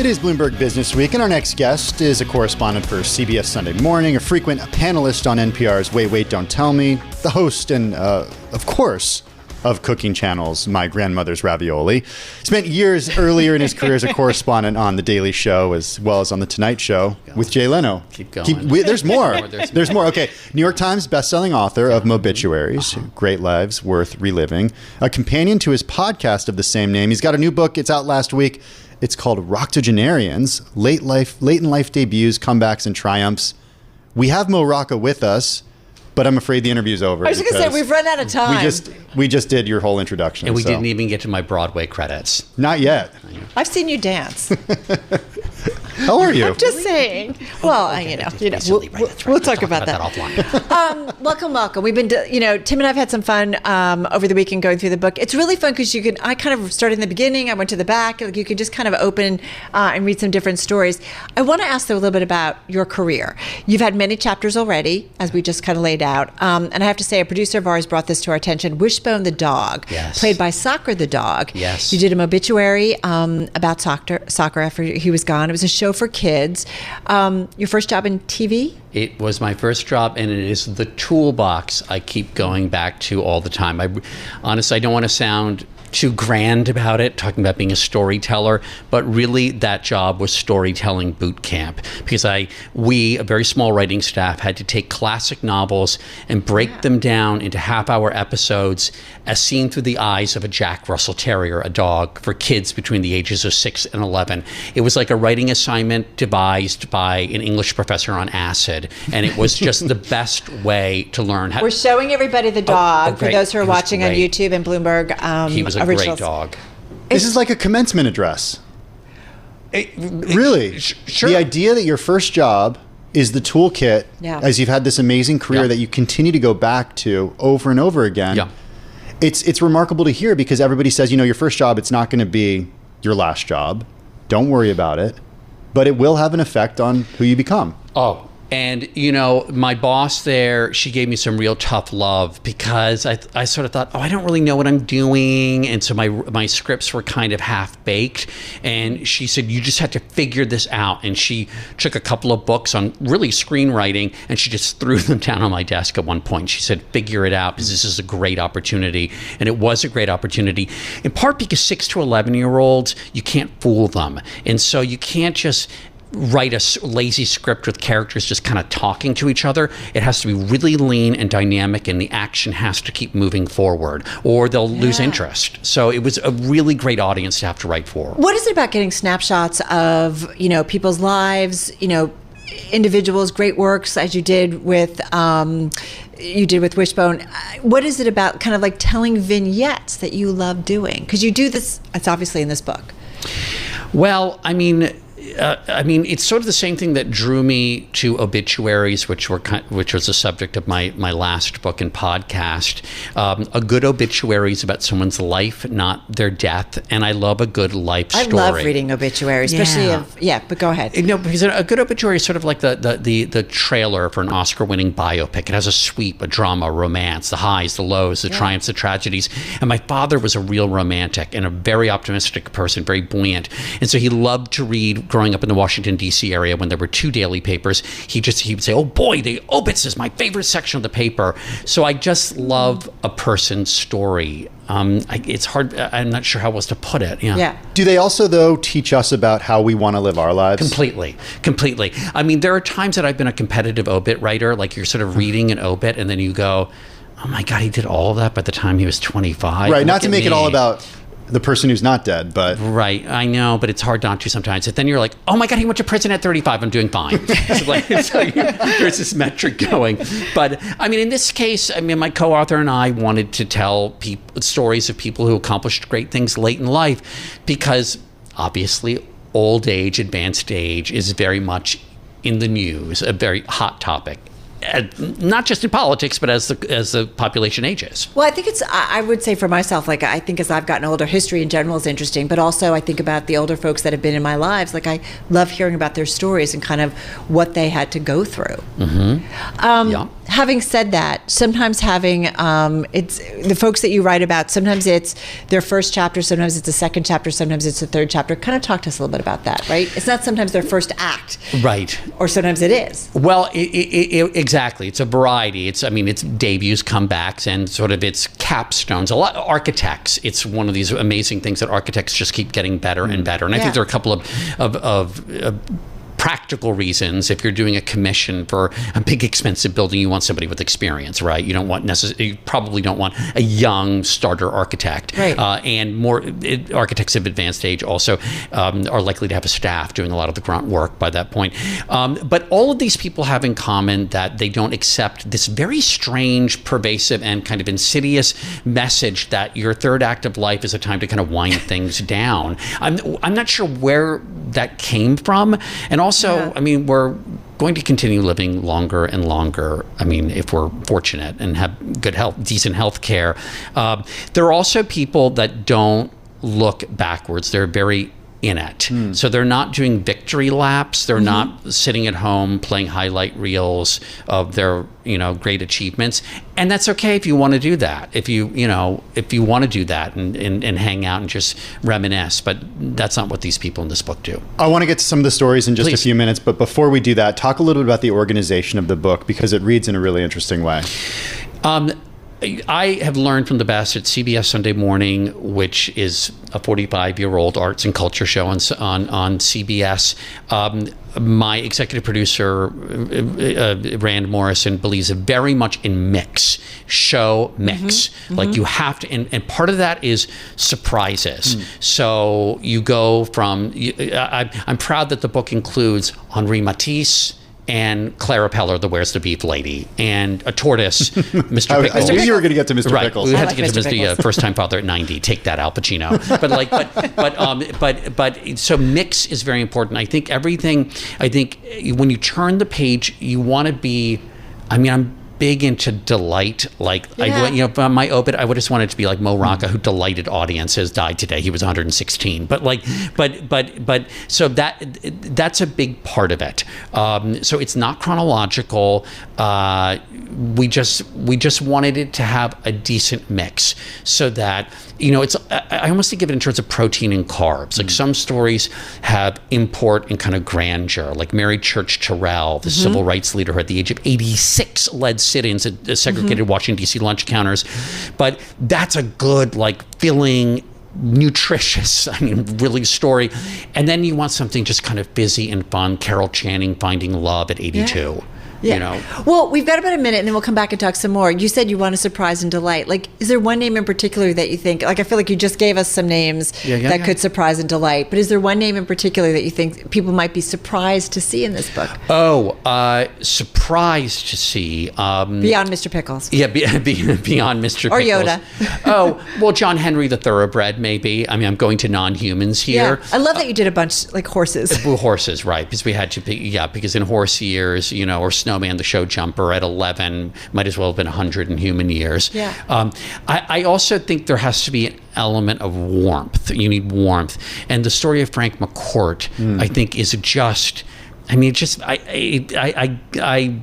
It is Bloomberg Business Week, and our next guest is a correspondent for CBS Sunday Morning, a frequent panelist on NPR's Wait, Wait, Don't Tell Me, the host and, of course, of cooking channels My Grandmother's Ravioli. Spent years earlier in his career as a correspondent on The Daily Show as well as on The Tonight Show with Jay Leno. Keep going. There's more. There's more. Okay. New York Times bestselling author of Mobituaries, Great Lives Worth Reliving, a companion to his podcast of the same name. He's got a new book. It's out last week. It's called Roctogenarians, late in life debuts, comebacks, and triumphs. We have Mo Rocca with us, but I'm afraid the interview's over. I was just going to say, we've run out of time. We just did your whole introduction. And we didn't even get to my Broadway credits. Not yet. I've seen you dance. How are you? I'm just saying. Well, Okay, we'll talk about that offline. Welcome. We've been, Tim and I've had some fun over the weekend going through the book. It's really fun because I kind of started in the beginning. I went to the back. You can just kind of open and read some different stories. I want to ask though a little bit about your career. You've had many chapters already, as we just kind of laid out. And I have to say, a producer of ours brought this to our attention. Wishbone the dog, played by Soccer the dog. Yes. You did an obituary about Soccer after he was gone. It was a show for kids. Your first job in TV? It was my first job, and it is the toolbox I keep going back to all the time. Honestly, I don't want to sound too grand about it, talking about being a storyteller, but really that job was storytelling boot camp, because we, a very small writing staff, had to take classic novels and break them down into half-hour episodes as seen through the eyes of a Jack Russell Terrier, a dog for kids between the ages of 6 and 11. It was like a writing assignment devised by an English professor on acid, and it was just the best way to learn how. We're showing everybody the dog for those who are watching on YouTube and Bloomberg. He was a originals. great dog. This is like a commencement address. Really? Sure. The idea that your first job is the toolkit, as you've had this amazing career that you continue to go back to over and over again. Yeah. It's remarkable to hear, because everybody says, your first job, it's not going to be your last job. Don't worry about it. But it will have an effect on who you become. Oh, and, my boss there, she gave me some real tough love, because I sort of thought, I don't really know what I'm doing. And so my scripts were kind of half-baked. And she said, you just have to figure this out. And she took a couple of books on really screenwriting, and she just threw them down on my desk at one point. She said, figure it out, because this is a great opportunity. And it was a great opportunity, in part because 6 to 11-year-olds, you can't fool them. And so you can't just write a lazy script with characters just kind of talking to each other. It has to be really lean and dynamic, and the action has to keep moving forward, or they'll lose interest. So it was a really great audience to have to write for. What is it about getting snapshots of, people's lives, individuals, great works, as you did with Wishbone? What is it about kind of like telling vignettes that you love doing? Because you do this, it's obviously in this book. Well, it's sort of the same thing that drew me to obituaries, which was the subject of my last book and podcast. A good obituary is about someone's life, not their death, and I love a good life story. I love reading obituaries, especially but go ahead. Because a good obituary is sort of like the trailer for an Oscar-winning biopic. It has a sweep, a drama, a romance, the highs, the lows, the triumphs, the tragedies. And my father was a real romantic and a very optimistic person, very buoyant, and so he loved to read. Growing up in the Washington, D.C. area, when there were 2 daily papers, he would say, oh boy, the obits is my favorite section of the paper. So I just love a person's story. It's hard. I'm not sure how else to put it. Yeah. Do they also, though, teach us about how we want to live our lives? Completely. There are times that I've been a competitive obit writer, like you're sort of reading an obit and then you go, oh my God, he did all of that by the time he was 25. Right. Not to make it all about the person who's not dead, but... Right, I know, but it's hard not to sometimes. But then you're like, oh my God, he went to prison at 35, I'm doing fine. There's this metric going. But, in this case, my co-author and I wanted to tell stories of people who accomplished great things late in life, because obviously old age, advanced age is very much in the news, a very hot topic. Not just in politics, but as the population ages. Well, I think I would say for myself, I think as I've gotten older, history in general is interesting, but also I think about the older folks that have been in my lives. I love hearing about their stories and kind of what they had to go through. Mm-hmm. Having said that, sometimes having it's the folks that you write about, sometimes it's their first chapter, sometimes it's a second chapter, sometimes it's a third chapter. Kind of talk to us a little bit about that, right? It's not sometimes their first act. Right. Or sometimes it is. Well, exactly. It's a variety. It's debuts, comebacks, and sort of it's capstones. A lot of architects, it's one of these amazing things that architects just keep getting better and better. And I think there are a couple of practical reasons. If you're doing a commission for a big expensive building, you want somebody with experience, right? You probably don't want a young starter architect. Right. And more architects of advanced age also are likely to have a staff doing a lot of the grunt work by that point. But all of these people have in common that they don't accept this very strange, pervasive, and kind of insidious message that your third act of life is a time to kind of wind things down. I'm not sure where that came from. And also, we're going to continue living longer and longer. If we're fortunate and have good health, decent health care. There are also people that don't look backwards. They're very in it. So they're not doing victory laps. They're not sitting at home playing highlight reels of their, great achievements. And that's okay if you want to do that. If you want to do that and hang out and just reminisce, but that's not what these people in this book do. I want to get to some of the stories in just Please. a few minutes, but before we do that, talk a little bit about the organization of the book, because it reads in a really interesting way. I have learned from the best at CBS Sunday Morning, which is a 45-year-old arts and culture show on CBS. My executive producer, Rand Morrison, believes very much in mix. Like you have to, and part of that is surprises. So you go from, I'm proud that the book includes Henri Matisse, and Clara Peller, the Where's the Beef lady, and a tortoise, Mr. Pickles. I knew you were going to get to Mr. Right. Pickles. We had like to get to Mr. the first-time father at 90. Take that, Al Pacino. But so mix is very important. I think when you turn the page, you want to be. I'm big into delight. On my obit, I would just want it to be like Mo Rocca, who delighted audiences, died today. He was 116. But so that's a big part of it. So it's not chronological. We just wanted it to have a decent mix, so that it's. I almost think of it in terms of protein and carbs. Like some stories have import and kind of grandeur, like Mary Church Terrell, the civil rights leader who at the age of 86 led sit-ins at segregated Washington, D.C. lunch counters. But that's a good, filling, nutritious, really story. And then you want something just kind of fizzy and fun. Carol Channing finding love at 82. Yeah. Well, we've got about a minute, and then we'll come back and talk some more. You said you want to surprise and delight. Is there one name in particular that you think? I feel like you just gave us some names that could surprise and delight. But is there one name in particular that you think people might be surprised to see in this book? Surprised to see beyond Mr. Pickles. Yeah, beyond Mr. Pickles. Or Yoda. John Henry the Thoroughbred, maybe. I'm going to non-humans here. Yeah. I love that you did a bunch like horses. Horses, right? Because we had to pick. Yeah, because in horse years, or Snowman the show jumper at 11 might as well have been 100 in human years. Yeah. I also think there has to be an element of warmth. You need warmth, and the story of Frank McCourt, I think, is just. I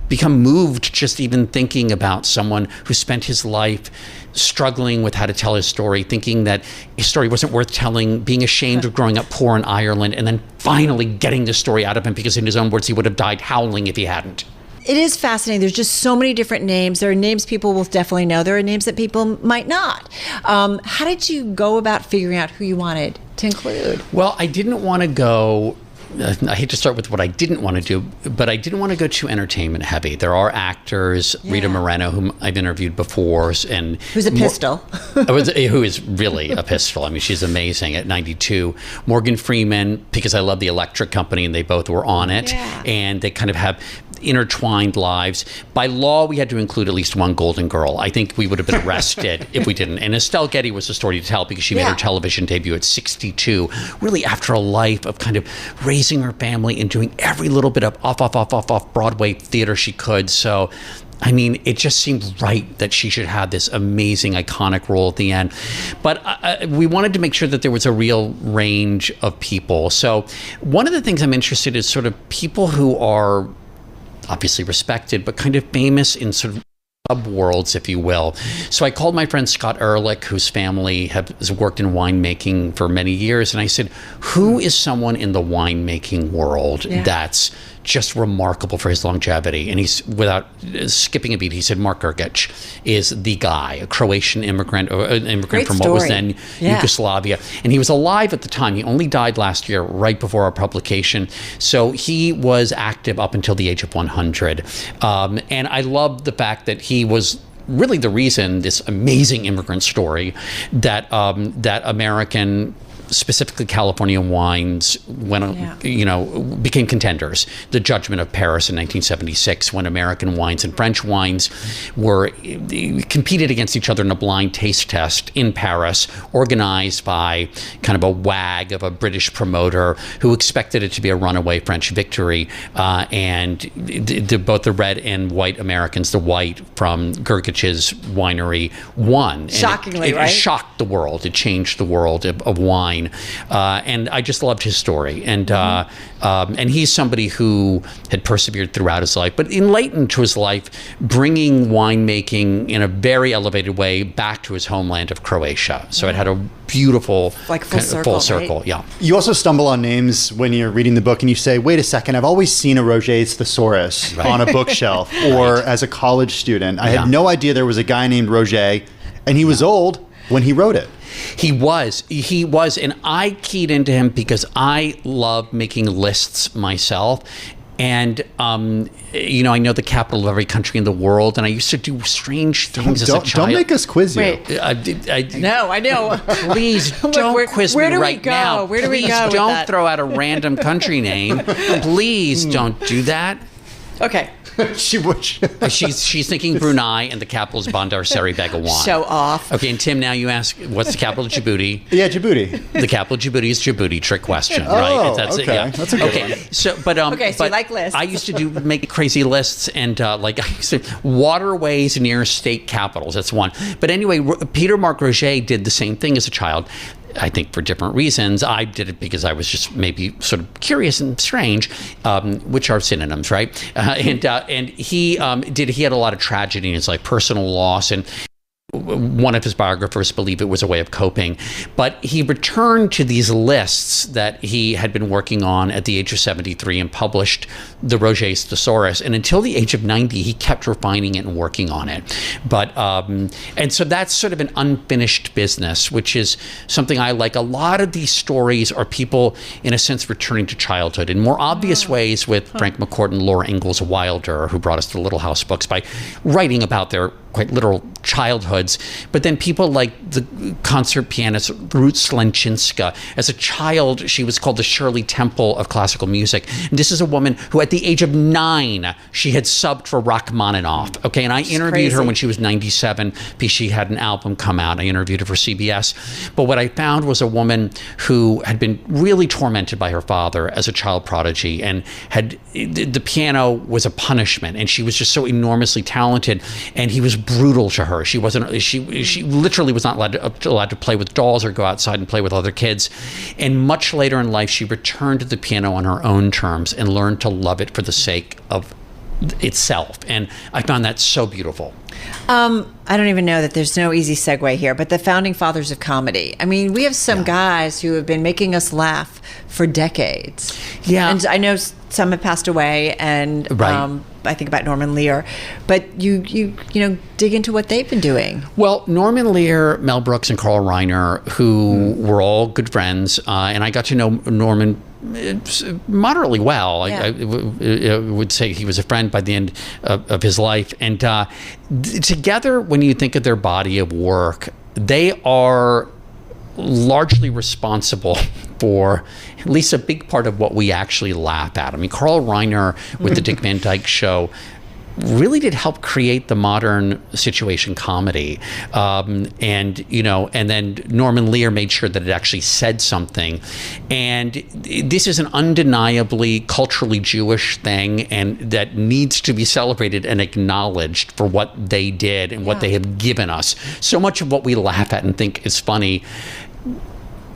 become moved just even thinking about someone who spent his life struggling with how to tell his story, thinking that his story wasn't worth telling, being ashamed of growing up poor in Ireland, and then finally getting the story out of him because, in his own words, he would have died howling if he hadn't. It is fascinating. There's just so many different names. There are names people will definitely know. There are names that people might not. How did you go about figuring out who you wanted to include? Well, I didn't want to go... I hate to start with what I didn't want to do, but I didn't want to go too entertainment heavy. There are actors, Rita Moreno, whom I've interviewed before, and who's a pistol. Who is really a pistol. She's amazing at 92. Morgan Freeman, because I love the Electric Company, and they both were on it, and they kind of have intertwined lives. By law, we had to include at least one Golden Girl. I think we would have been arrested if we didn't. And Estelle Getty was a story to tell because she made her television debut at 62, really after a life of kind of raising her family and doing every little bit of off Broadway theater she could. So it just seemed right that she should have this amazing, iconic role at the end. But we wanted to make sure that there was a real range of people. So one of the things I'm interested in is sort of people who are obviously respected, but kind of famous in sort of subworlds, if you will. So I called my friend Scott Ehrlich, whose family has worked in winemaking for many years, and I said, who is someone in the winemaking world that's just remarkable for his longevity? And he's, without skipping a beat, he said Mark Grgic is the guy, a Croatian immigrant, or an immigrant from what was then Yugoslavia. And he was alive at the time. He only died last year, right before our publication. So he was active up until the age of 100. And I love the fact that he was really the reason, this amazing immigrant story, that that American, specifically California wines, became contenders. The Judgment of Paris in 1976, when American wines and French wines were competed against each other in a blind taste test in Paris, organized by kind of a wag of a British promoter who expected it to be a runaway French victory. And both the red and white Americans, the white from Grgic's winery, won. Shockingly, it right? It shocked the world. It changed the world of wine. And I just loved his story. And he's somebody who had persevered throughout his life, but late into his life, bringing winemaking in a very elevated way back to his homeland of Croatia. So it had a beautiful full circle. Right? Yeah. You also stumble on names when you're reading the book and you say, wait a second, I've always seen a Roget's Thesaurus on a bookshelf or as a college student. I had no idea there was a guy named Roget, and he was old when he wrote it. He was, and I keyed into him because I love making lists myself. And, I know the capital of every country in the world, and I used to do strange things as a child. Don't make us quiz you. Wait. No, I know. Please don't quiz me right now. Where do we go? Please don't throw out a random country name. Please don't do that. Okay. She's thinking Brunei, and the capital is Bandar Seri Begawan. Show off. Okay, and Tim, now you ask, what's the capital of Djibouti? Yeah, Djibouti. The capital of Djibouti is Djibouti. Trick question, Oh, right? That's okay. it. Yeah. That's a good one. So you like lists. I used to make crazy lists, and I used to waterways near state capitals. That's one. But anyway, Peter Mark Roget did the same thing as a child. I think for different reasons. I did it because I was just maybe sort of curious and strange, which are synonyms, right? And he had a lot of tragedy in his life, personal loss, and one of his biographers believed it was a way of coping. But he returned to these lists that he had been working on at the age of 73 and published the Roget's Thesaurus. And until the age of 90, he kept refining it and working on it. But and so that's sort of an unfinished business, which is something I like. A lot of these stories are people, in a sense, returning to childhood in more obvious ways with Frank McCourt and Laura Ingalls Wilder, who brought us to the Little House books by writing about their quite literal childhoods. But then people like the concert pianist Ruth Slenczynska. As a child, she was called the Shirley Temple of classical music. And this is a woman who at the age of 9, she had subbed for Rachmaninoff. Okay, and I interviewed her when she was 97 because she had an album come out. I interviewed her for CBS. But what I found was a woman who had been really tormented by her father as a child prodigy, and the piano was a punishment, and she was just so enormously talented, and he was brutal to her. She literally was not allowed to play with dolls or go outside and play with other kids. And much later in life, she returned to the piano on her own terms and learned to love it for the sake of itself. And I found that so beautiful. I don't even know that there's no easy segue here, but the founding fathers of comedy. I mean, we have some guys who have been making us laugh for decades. Yeah. And I know some have passed away, and I think about Norman Lear, but you dig into what they've been doing. Well, Norman Lear, Mel Brooks, and Carl Reiner, who were all good friends, and I got to know Norman moderately well. I would say he was a friend by the end of his life. And together, when you think of their body of work, they are largely responsible for at least a big part of what we actually laugh at. I mean, Carl Reiner with the Dick Van Dyke Show really did help create the modern situation comedy. And then Norman Lear made sure that it actually said something. And this is an undeniably culturally Jewish thing, and that needs to be celebrated and acknowledged for what they did and what they have given us. So much of what we laugh at and think is funny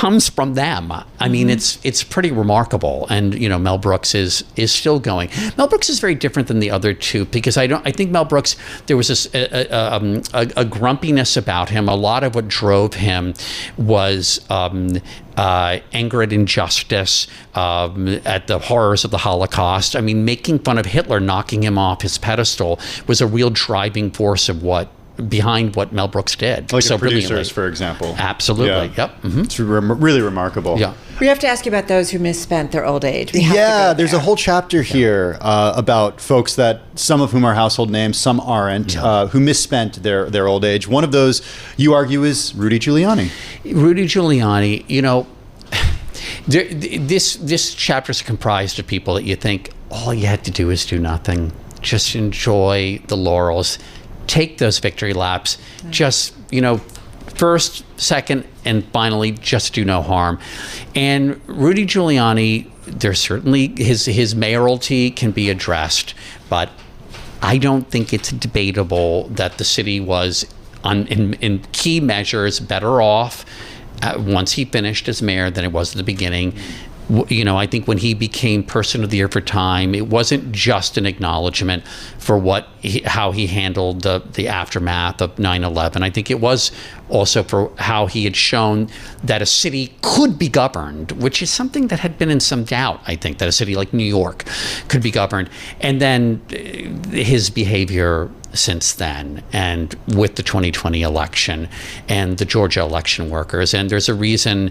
comes from them. I mean, it's pretty remarkable. And Mel Brooks is still going. Mel Brooks is very different than the other two, because I think Mel Brooks, there was this a grumpiness about him. A lot of what drove him was anger at injustice, at the horrors of the Holocaust. I mean, making fun of Hitler, knocking him off his pedestal, was a real driving force behind what Mel Brooks did. Like so Producers, for example. Absolutely. Yeah. Yep. Mm-hmm. It's really remarkable. Yeah. We have to ask you about those who misspent their old age. There's a whole chapter here about folks that some of whom are household names, some aren't, who misspent their old age. One of those, you argue, is Rudy Giuliani. Rudy Giuliani, this chapter is comprised of people that you think all you had to do is do nothing. Just enjoy the laurels. Take those victory laps. Just, first, second, and finally, just do no harm. And Rudy Giuliani, there's certainly his mayoralty can be addressed, but I don't think it's debatable that the city was in key measures better off once he finished as mayor than it was at the beginning. I think when he became Person of the Year for Time, it wasn't just an acknowledgement for how he handled the aftermath of 9/11. I think it was also for how he had shown that a city could be governed, which is something that had been in some doubt, I think, that a city like New York could be governed. And then his behavior since then, and with the 2020 election and the Georgia election workers. And there's a reason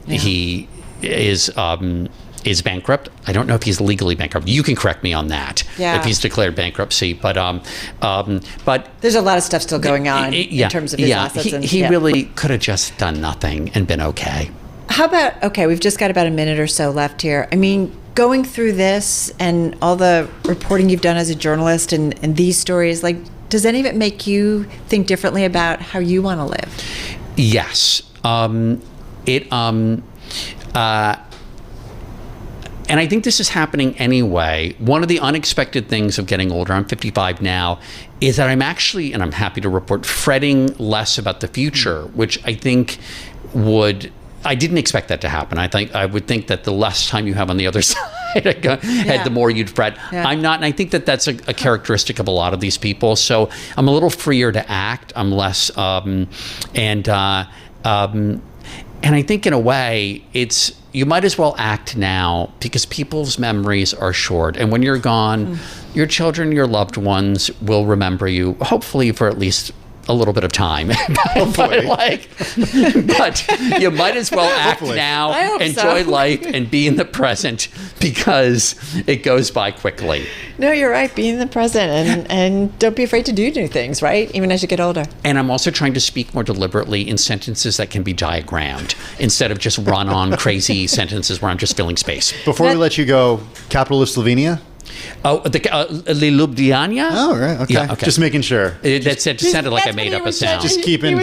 he is bankrupt. I don't know if he's legally bankrupt. You can correct me on that. If he's declared bankruptcy, but there's a lot of stuff still going on in terms of his assets. He really could have just done nothing and been okay. How about, we've just got about a minute or so left here. I mean, going through this and all the reporting you've done as a journalist and these stories, does any of it make you think differently about how you want to live? Yes. And I think this is happening anyway. One of the unexpected things of getting older, I'm 55 now, is that I'm actually, and I'm happy to report, fretting less about the future, which I think I didn't expect that to happen. I would think that the less time you have on the other side, the more you'd fret. Yeah. I'm not, and I think that that's a characteristic of a lot of these people. So I'm a little freer to act. I'm less, and I think in a way, you might as well act now, because people's memories are short. And when you're gone, your children, your loved ones will remember you, hopefully for at least a little bit of time. but you might as well act now, enjoy life, and be in the present, because it goes by quickly. No, you're right. Be in the present and don't be afraid to do new things, right? Even as you get older. And I'm also trying to speak more deliberately in sentences that can be diagrammed, instead of just run-on crazy sentences where I'm just filling space. Before we let you go, capital of Slovenia? Oh, Ljubljana? Oh, right. Okay. Yeah, okay. Just making sure. That sounded like I made up a sound. Just keeping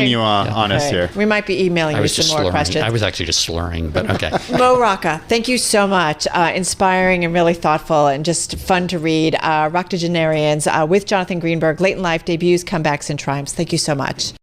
you honest here. We might be emailing you some more questions. I was actually just slurring, but okay. Mo Rocca, thank you so much. Inspiring and really thoughtful and just fun to read. Roctogenarians with Jonathan Greenberg, late in life debuts, comebacks, and triumphs. Thank you so much.